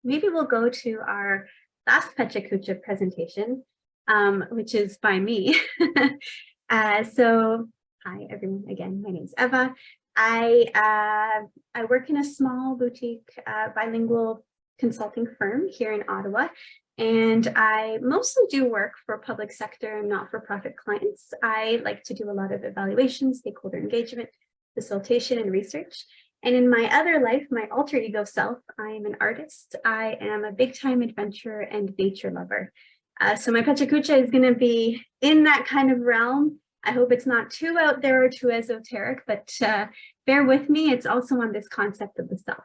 maybe we'll go to our last Pecha Kucha presentation, which is by me. So hi everyone, again, my name is Eva. I work in a small boutique bilingual consulting firm here in Ottawa, and I mostly do work for public sector and not-for-profit clients. I like to do a lot of evaluation, stakeholder engagement, facilitation, and research. And in my other life, my alter ego self, I am an artist. I am a big-time adventurer and nature lover. So my Pecha Kucha is going to be in that kind of realm. I hope it's not too out there or too esoteric, but bear with me. It's also on this concept of the self.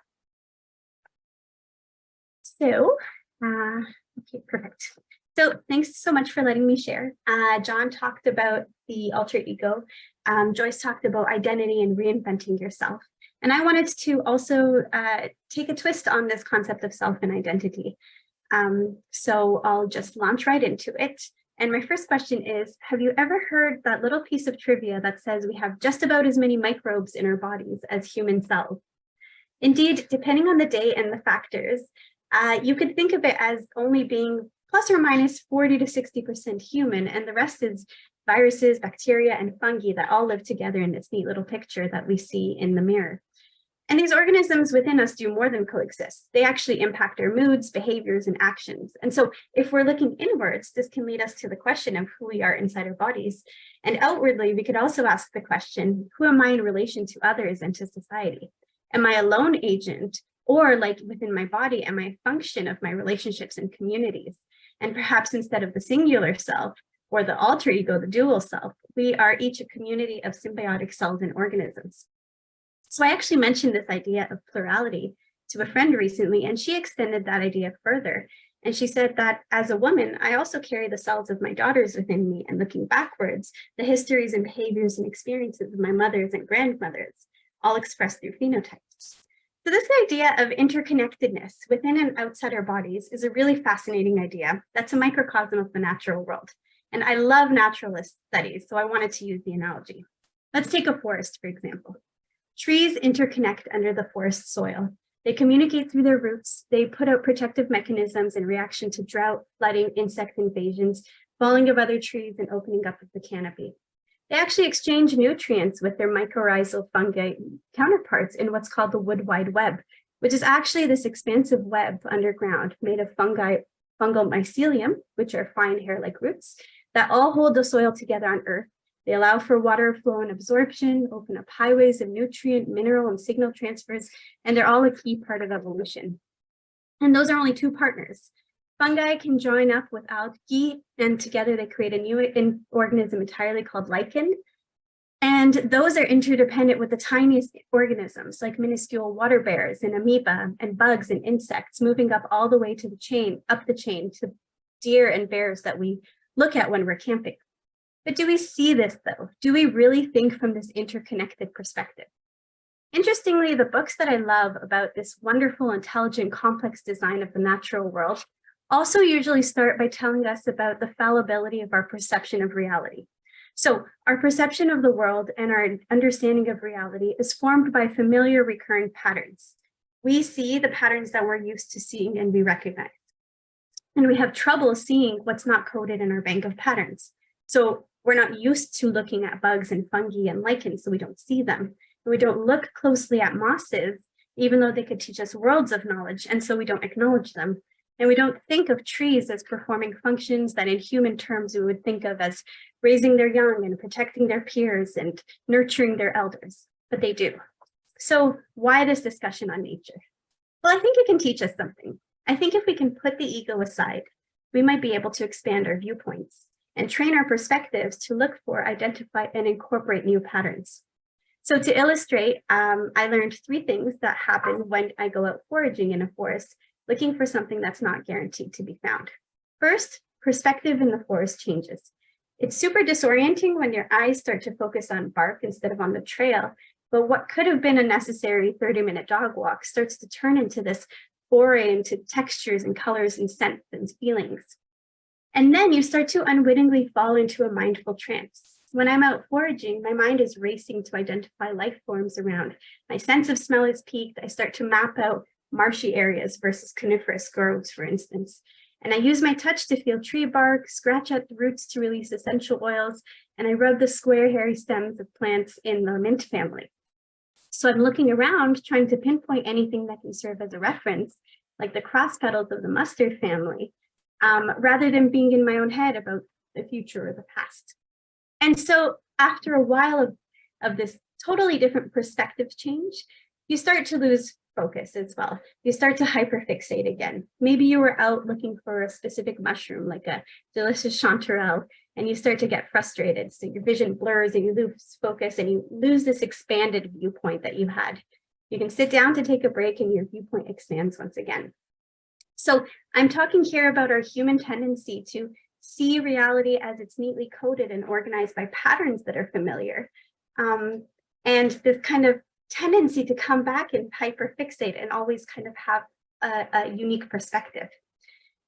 So, okay, perfect. So thanks so much for letting me share. John talked about the alter ego. Joyce talked about identity and reinventing yourself. And I wanted to also take a twist on this concept of self and identity. So I'll just launch right into it. And my first question is, have you ever heard that little piece of trivia that says we have just about as many microbes in our bodies as human cells? Indeed, depending on the day and the factors, you could think of it as only being plus or minus 40 to 60% human, and the rest is viruses, bacteria, and fungi that all live together in this neat little picture that we see in the mirror. And these organisms within us do more than coexist. They actually impact our moods, behaviors, and actions. And so if we're looking inwards, this can lead us to the question of who we are inside our bodies. And outwardly, we could also ask the question, who am I in relation to others and to society? Am I a lone agent? Or like within my body, am I a function of my relationships and communities? And perhaps instead of the singular self or the alter ego, the dual self, we are each a community of symbiotic cells and organisms. So I actually mentioned this idea of plurality to a friend recently, and she extended that idea further. And she said that as a woman, I also carry the cells of my daughters within me, and looking backwards, the histories and behaviors and experiences of my mothers and grandmothers, all expressed through phenotypes. So this idea of interconnectedness within and outside our bodies is a really fascinating idea. That's a microcosm of the natural world. And I love naturalist studies, so I wanted to use the analogy. Let's take a forest, for example. Trees interconnect under the forest soil. They communicate through their roots. They put out protective mechanisms in reaction to drought, flooding, insect invasions, falling of other trees, and opening up of the canopy. They actually exchange nutrients with their mycorrhizal fungi counterparts in what's called the wood wide web, which is actually this expansive web underground made of fungal mycelium, which are fine hair-like roots, that all hold the soil together on Earth. They allow for water flow and absorption, open up highways of nutrient, mineral, and signal transfers, and they're all a key part of evolution. And those are only two partners. Fungi can join up with algae, and together they create a new organism entirely called lichen. And those are interdependent with the tiniest organisms, like minuscule water bears and amoeba and bugs and insects, moving up all the way to the chain, up the chain to deer and bears that we look at when we're camping. But do we see this though? Do we really think from this interconnected perspective? Interestingly, the books that I love about this wonderful, intelligent, complex design of the natural world also usually start by telling us about the fallibility of our perception of reality. So our perception of the world and our understanding of reality is formed by familiar recurring patterns. We see the patterns that we're used to seeing and we recognize. And we have trouble seeing what's not coded in our bank of patterns. So we're not used to looking at bugs and fungi and lichens, so we don't see them. And we don't look closely at mosses, even though they could teach us worlds of knowledge, and so we don't acknowledge them. And we don't think of trees as performing functions that in human terms we would think of as raising their young and protecting their peers and nurturing their elders, but they do. So why this discussion on nature? Well, I think it can teach us something. I think if we can put the ego aside, we might be able to expand our viewpoints and train our perspectives to look for, identify, and incorporate new patterns. So to illustrate, I learned 3 things that happen when I go out foraging in a forest, looking for something that's not guaranteed to be found. First, perspective in the forest changes. It's super disorienting when your eyes start to focus on bark instead of on the trail, but what could have been a necessary 30-minute dog walk starts to turn into this foray into textures and colors and scents and feelings. And then you start to unwittingly fall into a mindful trance. When I'm out foraging, my mind is racing to identify life forms around. My sense of smell is peaked. I start to map out marshy areas versus coniferous groves, for instance. And I use my touch to feel tree bark, scratch at the roots to release essential oils, and I rub the square hairy stems of plants in the mint family. So I'm looking around trying to pinpoint anything that can serve as a reference, like the cross petals of the mustard family, rather than being in my own head about the future or the past. And so after a while of this totally different perspective change, you start to lose focus as well. You start to hyperfixate again. Maybe you were out looking for a specific mushroom, like a delicious chanterelle, and you start to get frustrated. So your vision blurs and you lose focus and you lose this expanded viewpoint that you had. You can sit down to take a break and your viewpoint expands once again. So I'm talking here about our human tendency to see reality as it's neatly coded and organized by patterns that are familiar. And this kind of tendency to come back and hyperfixate and always kind of have a unique perspective.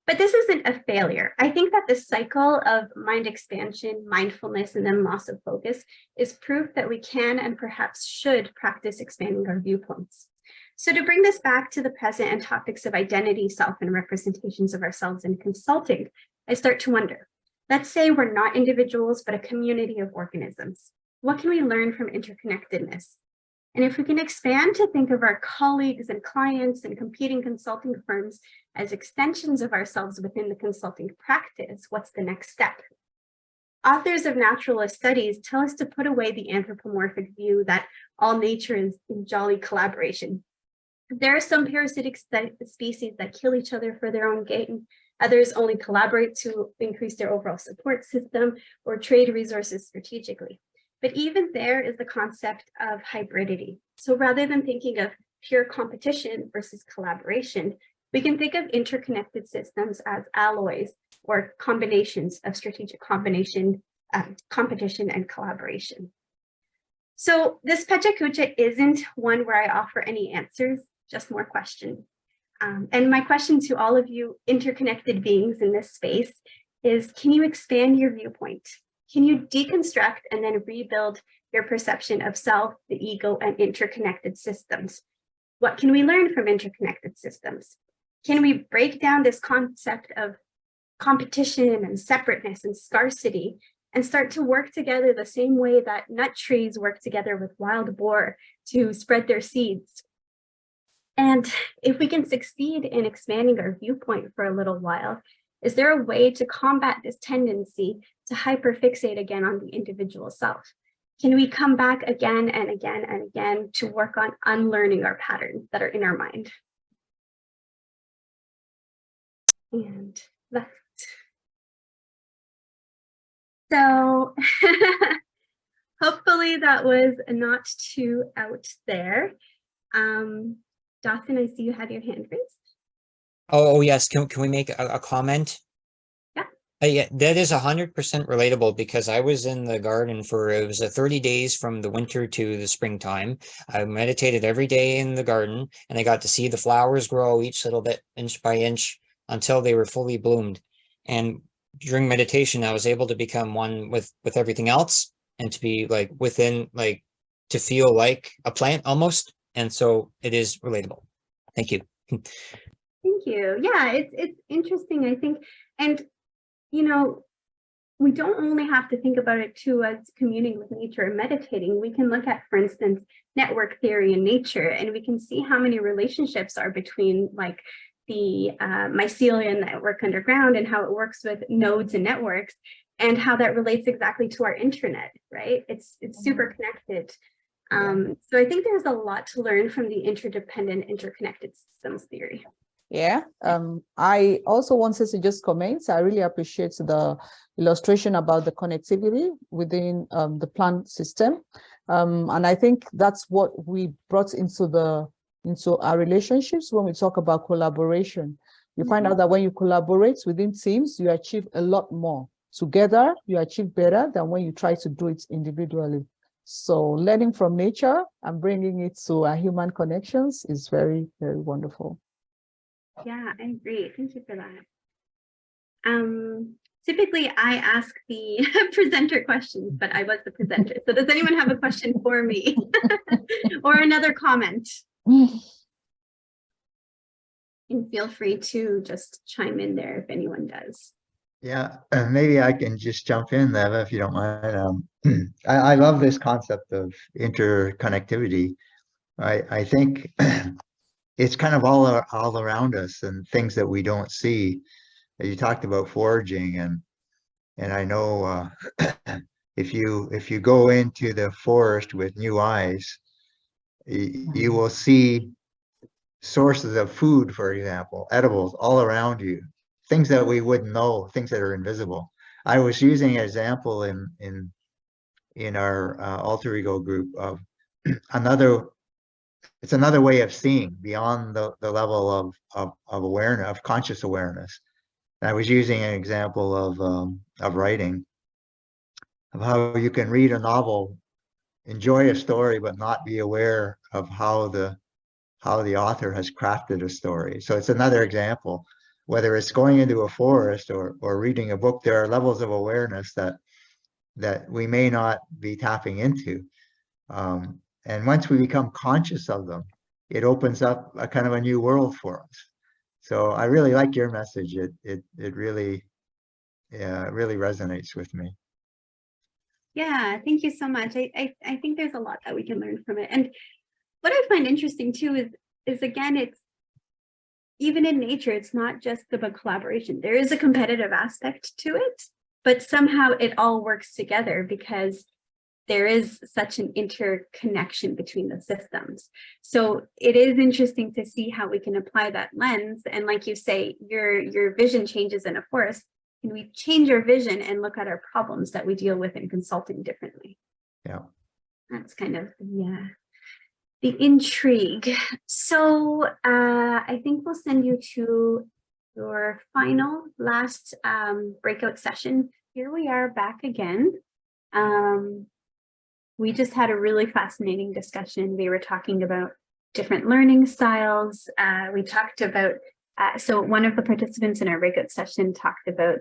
But this isn't a failure. I think that the cycle of mind expansion, mindfulness, and then loss of focus is proof that we can and perhaps should practice expanding our viewpoints. So to bring this back to the present and topics of identity, self, and representations of ourselves in consulting, I start to wonder, let's say we're not individuals, but a community of organisms. What can we learn from interconnectedness? And if we can expand to think of our colleagues and clients and competing consulting firms as extensions of ourselves within the consulting practice, what's the next step? Authors of naturalist studies tell us to put away the anthropomorphic view that all nature is in jolly collaboration. There are some parasitic species that kill each other for their own gain. Others only collaborate to increase their overall support system or trade resources strategically. But even there is the concept of hybridity. So rather than thinking of pure competition versus collaboration, we can think of interconnected systems as alloys or combinations of strategic competition and collaboration. So this Pecha Kucha isn't one where I offer any answers, just more questions. And my question to all of you interconnected beings in this space is, can you expand your viewpoint? Can you deconstruct and then rebuild your perception of self, the ego, and interconnected systems? What can we learn from interconnected systems? Can we break down this concept of competition and separateness and scarcity and start to work together the same way that nut trees work together with wild boar to spread their seeds? And if we can succeed in expanding our viewpoint for a little while, is there a way to combat this tendency to hyperfixate again on the individual self? Can we come back again and again and again to work on unlearning our patterns that are in our mind? And left. So hopefully that was not too out there. Dawson, I see you had your hand raised. Oh yes. Can we make a comment? Yeah. Yeah, that is 100% relatable because I was in the garden for, it was 30 days from the winter to the springtime. I meditated every day in the garden and I got to see the flowers grow each little bit, inch by inch, until they were fully bloomed. And during meditation, I was able to become one with everything else and to be like within, like to feel like a plant almost. And so it is relatable. Thank you. Thank you. Yeah, it's interesting, I think. And, you know, we don't only have to think about it too as communing with nature and meditating. We can look at, for instance, network theory in nature, and we can see how many relationships are between like the mycelium network underground and how it works with nodes and networks and how that relates exactly to our internet, right? It's super connected. So I think there's a lot to learn from the interdependent interconnected systems theory. Yeah, I also wanted to just comment. I really appreciate the illustration about the connectivity within the plant system. And I think that's what we brought into our relationships when we talk about collaboration. You find out that when you collaborate within teams, you achieve a lot more. Together, you achieve better than when you try to do it individually. So learning from nature and bringing it to our human connections is very, very wonderful. Yeah, I agree. Thank you for that. Typically, I ask the presenter questions, but I was the presenter. So does anyone have a question for me or another comment? feel free to just chime in there if anyone does. Yeah, maybe I can just jump in, Leva, if you don't mind. I love this concept of interconnectivity. I think it's kind of all around us and things that we don't see. You talked about foraging, and I know if you go into the forest with new eyes, you will see sources of food, for example, edibles all around you, things that we wouldn't know, things that are invisible. I was using an example in our alter ego group of it's another way of seeing beyond the level of awareness, of conscious awareness. And I was using an example of writing, of how you can read a novel, enjoy a story, but not be aware of how the author has crafted a story. So it's another example. Whether it's going into a forest or reading a book, there are levels of awareness that we may not be tapping into. And once we become conscious of them, it opens up a kind of a new world for us. So I really like your message. It really resonates with me. Yeah, thank you so much. I think there's a lot that we can learn from it. And what I find interesting too is again, it's even in nature, it's not just about collaboration. There is a competitive aspect to it, but somehow it all works together because there is such an interconnection between the systems. So it is interesting to see how we can apply that lens. And like you say, your vision changes in a forest. Can we change our vision and look at our problems that we deal with in consulting differently? Yeah. That's kind of, yeah, the intrigue. So I think we'll send you to your last breakout session. Here we are back again. We just had a really fascinating discussion. We were talking about different learning styles. We talked about, so one of the participants in our breakout session talked about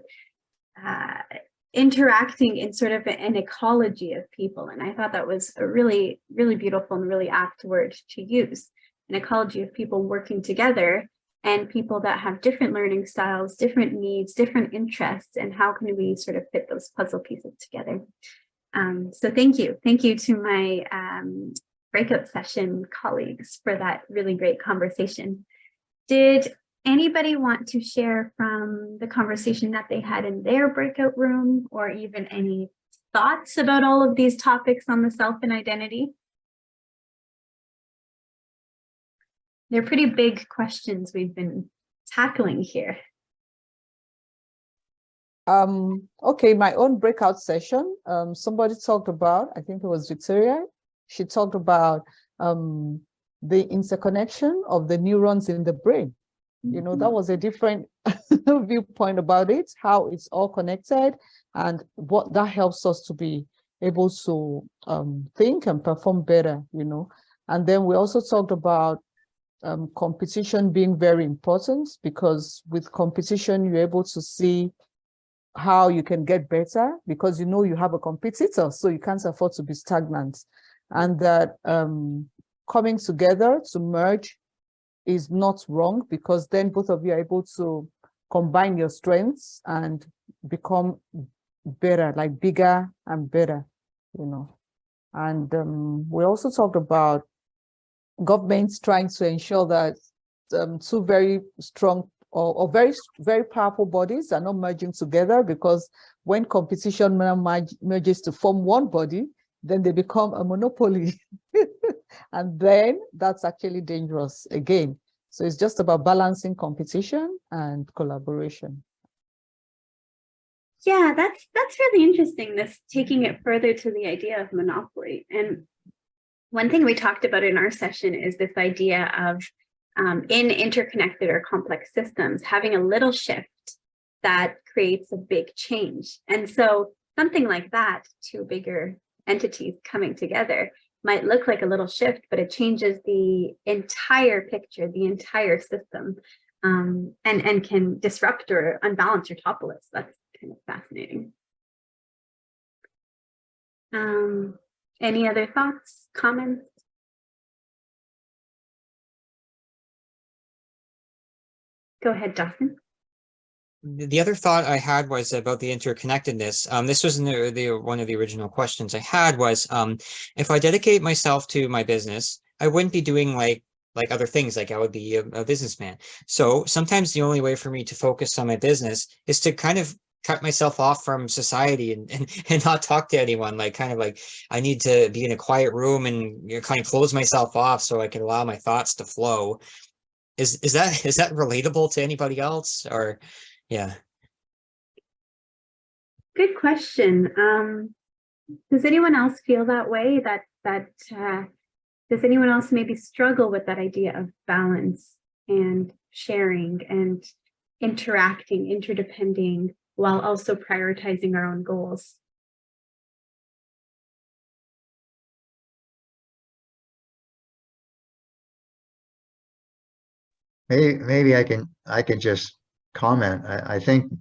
interacting in sort of an ecology of people. And I thought that was a really, really beautiful and really apt word to use. An ecology of people working together and people that have different learning styles, different needs, different interests, and how can we sort of fit those puzzle pieces together. So thank you. Thank you to my breakout session colleagues for that really great conversation. Did anybody want to share from the conversation that they had in their breakout room, or even any thoughts about all of these topics on the self and identity? They're pretty big questions we've been tackling here. Okay, my own breakout session, somebody talked about, I think it was Victoria, she talked about the interconnection of the neurons in the brain. You know, that was a different viewpoint about it, how it's all connected and what that helps us to be able to think and perform better, you know. And then we also talked about competition being very important, because with competition, you're able to see how you can get better, because you know you have a competitor, so you can't afford to be stagnant. And that coming together to merge is not wrong, because then both of you are able to combine your strengths and become better, like bigger and better, you know. And we also talked about governments trying to ensure that two very strong or very powerful bodies are not merging together, because when competition merges to form one body, then they become a monopoly. And then that's actually dangerous again. So it's just about balancing competition and collaboration. Yeah, that's really interesting, this taking it further to the idea of monopoly. And one thing we talked about in our session is this idea of in interconnected or complex systems, having a little shift that creates a big change. And so something like that, two bigger entities coming together, might look like a little shift, but it changes the entire picture, the entire system, and can disrupt or unbalance or topple it. So that's kind of fascinating. Any other thoughts, comments? Go ahead, Dawson. The other thought I had was about the interconnectedness. This was in the one of the original questions I had was, if I dedicate myself to my business, I wouldn't be doing like other things, like I would be a businessman. So sometimes the only way for me to focus on my business is to kind of cut myself off from society and not talk to anyone. Like kind of like I need to be in a quiet room and kind of close myself off so I can allow my thoughts to flow. Is that relatable to anybody else? Or yeah. Good question. Does anyone else feel that way? Does anyone else maybe struggle with that idea of balance and sharing and interacting, interdepending, while also prioritizing our own goals? Maybe I can just comment. I think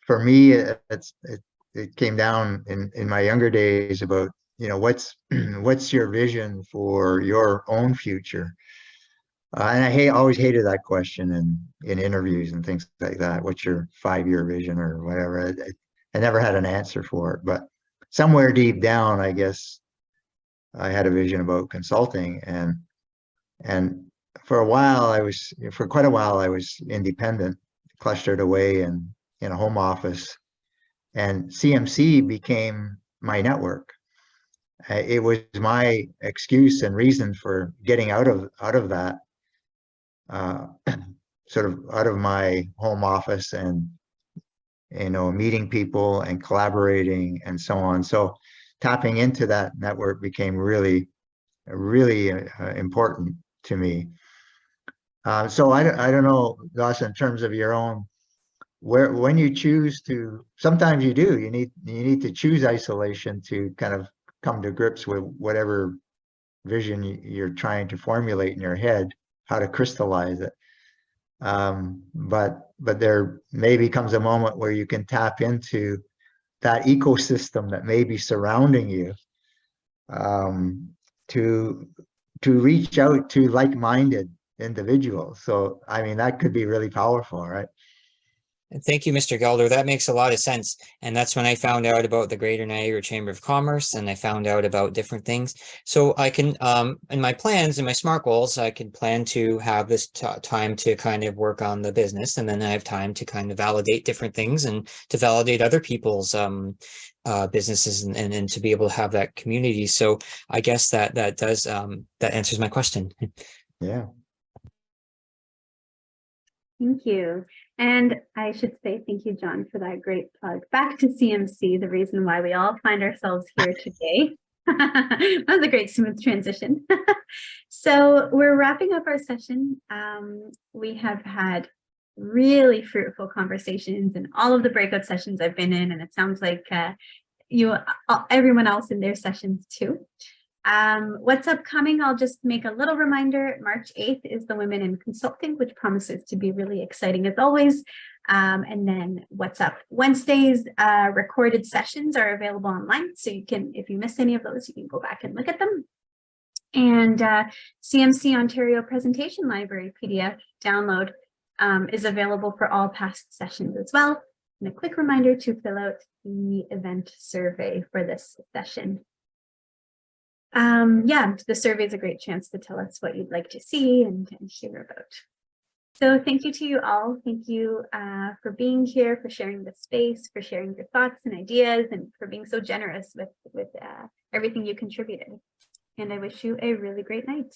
for me, it came down in my younger days about, what's your vision for your own future? And always hated that question in interviews and things like that. What's your 5-year vision or whatever? I never had an answer for it, but somewhere deep down, I guess I had a vision about consulting, and for quite a while I was independent, clustered away in a home office, and CMC became my network. It was my excuse and reason for getting out of that, sort of out of my home office and meeting people and collaborating and so on. So tapping into that network became really important to me. So I don't know, Dawson, in terms of your own, when you choose to, sometimes you do, you need to choose isolation to kind of come to grips with whatever vision you're trying to formulate in your head, how to crystallize it. But there maybe comes a moment where you can tap into that ecosystem that may be surrounding you, to reach out to like-minded individuals. So I mean, that could be really powerful, right? Thank you, Mr. Gelder. That makes a lot of sense. And that's when I found out about the Greater Niagara Chamber of Commerce, and I found out about different things. So I can, in my plans, in my SMART goals, I can plan to have this time to kind of work on the business. And then I have time to kind of validate different things and to validate other people's businesses and to be able to have that community. So I guess that does, that answers my question. Yeah. Thank you. And I should say thank you, John, for that great plug. Back to CMC, the reason why we all find ourselves here today. That was a great smooth transition. So we're wrapping up our session. We have had really fruitful conversations in all of the breakout sessions I've been in, and it sounds like everyone else in their sessions too. What's upcoming, I'll just make a little reminder. March 8th is the Women in Consulting, which promises to be really exciting as always. And then what's up? Wednesdays, recorded sessions are available online. So you can, if you miss any of those, you can go back and look at them. And CMC Ontario Presentation Library PDF download is available for all past sessions as well. And a quick reminder to fill out the event survey for this session. Yeah, the survey is a great chance to tell us what you'd like to see and hear about. So thank you to you all. Thank you for being here, for sharing the space, for sharing your thoughts and ideas, and for being so generous with everything you contributed. And I wish you a really great night.